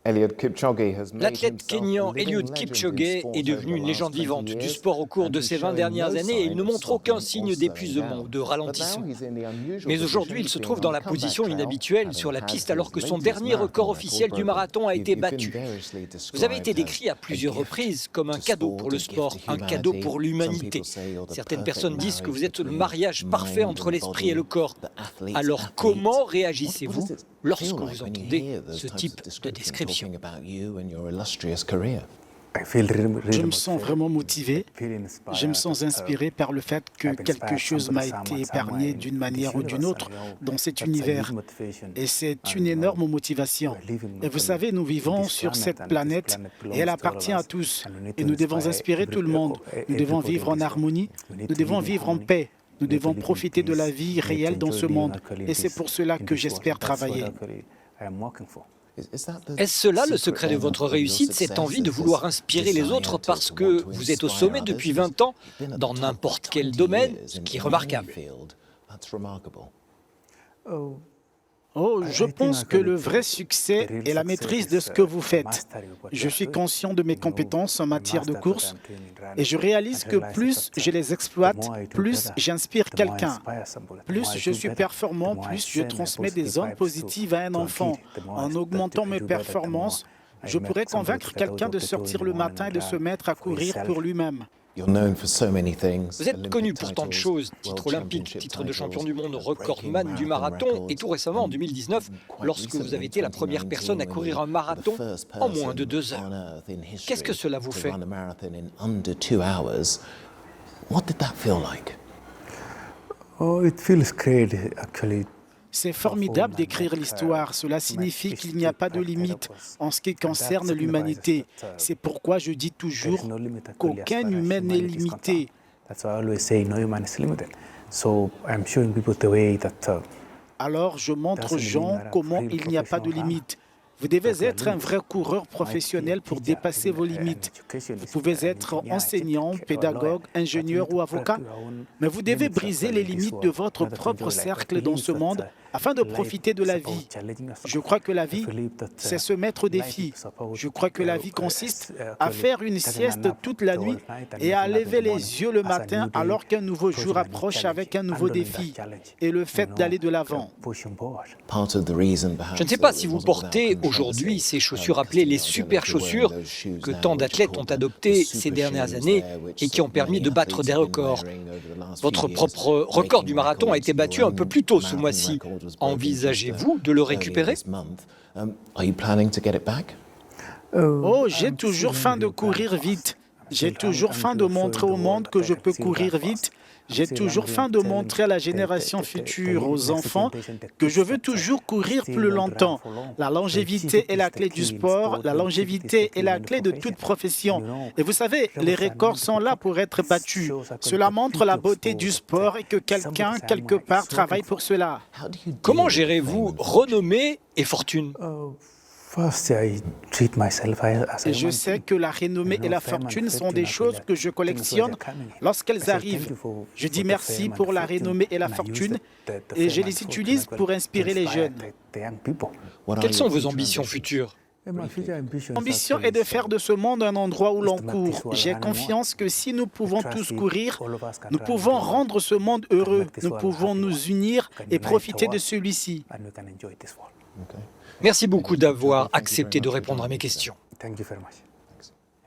L'athlète kényan Eliud Kipchoge est devenu une légende vivante du sport au cours de ces 20 dernières années et il ne montre aucun signe d'épuisement ou de ralentissement. Mais aujourd'hui, il se trouve dans la position inhabituelle sur la piste alors que son dernier record officiel du marathon a été battu. Vous avez été décrit à plusieurs reprises comme un cadeau pour le sport, un cadeau pour l'humanité. Certaines personnes disent que vous êtes le mariage parfait entre l'esprit et le corps. Alors comment réagissez-vous lorsque vous entendez ce type de description? Je me sens vraiment motivé, je me sens inspiré par le fait que quelque chose m'a été épargné d'une manière ou d'une autre dans cet univers. Et c'est une énorme motivation. Et vous savez, nous vivons sur cette planète et elle appartient à tous. Et nous devons inspirer tout le monde. Nous devons vivre en harmonie, nous devons vivre en paix. Nous devons profiter de la vie réelle dans ce monde. Et c'est pour cela que j'espère travailler. Est-ce cela le secret de votre réussite, cette envie de vouloir inspirer les autres parce que vous êtes au sommet depuis 20 ans dans n'importe quel domaine, ce qui est remarquable? Oh, je pense que le vrai succès est la maîtrise de ce que vous faites. Je suis conscient de mes compétences en matière de course et je réalise que plus je les exploite, plus j'inspire quelqu'un. Plus je suis performant, plus je transmets des ondes positives à un enfant. En augmentant mes performances, je pourrais convaincre quelqu'un de sortir le matin et de se mettre à courir pour lui-même. Vous êtes connu pour tant de choses, titre olympique, titre de champion du monde, recordman du marathon et tout récemment en 2019, lorsque vous avez été la première personne à courir un marathon en moins de 2 heures. Qu'est-ce que cela vous fait? Oh, it feels great actually. C'est formidable d'écrire l'histoire. Cela signifie qu'il n'y a pas de limite en ce qui concerne l'humanité. C'est pourquoi je dis toujours qu'aucun humain n'est limité. Alors je montre aux gens comment il n'y a pas de limite. Vous devez être un vrai coureur professionnel pour dépasser vos limites. Vous pouvez être enseignant, pédagogue, ingénieur ou avocat, mais vous devez briser les limites de votre propre cercle dans ce monde afin de profiter de la vie. Je crois que la vie, c'est se mettre au défi. Je crois que la vie consiste à faire une sieste toute la nuit et à lever les yeux le matin alors qu'un nouveau jour approche avec un nouveau défi et le fait d'aller de l'avant. Je ne sais pas si vous portez aujourd'hui ces chaussures appelées les super chaussures que tant d'athlètes ont adoptées ces dernières années et qui ont permis de battre des records. Votre propre record du marathon a été battu un peu plus tôt ce mois-ci. Envisagez-vous de le récupérer? Oh, j'ai toujours faim de courir vite. J'ai toujours faim de montrer au monde que je peux courir vite. J'ai toujours faim de montrer à la génération future, aux enfants, que je veux toujours courir plus longtemps. La longévité est la clé du sport, la longévité est la clé de toute profession. Et vous savez, les records sont là pour être battus. Cela montre la beauté du sport et que quelqu'un, quelque part, travaille pour cela. Comment gérez-vous renommée et fortune? Et je sais que la renommée et la fortune sont des choses que je collectionne lorsqu'elles arrivent. Je dis merci pour la renommée et la fortune et je les utilise pour inspirer les jeunes. Quelles sont vos ambitions futures? L'ambition est de faire de ce monde un endroit où l'on court. J'ai confiance que si nous pouvons tous courir, nous pouvons rendre ce monde heureux. Nous pouvons nous unir et profiter de celui-ci. Merci beaucoup d'avoir accepté de répondre à mes questions.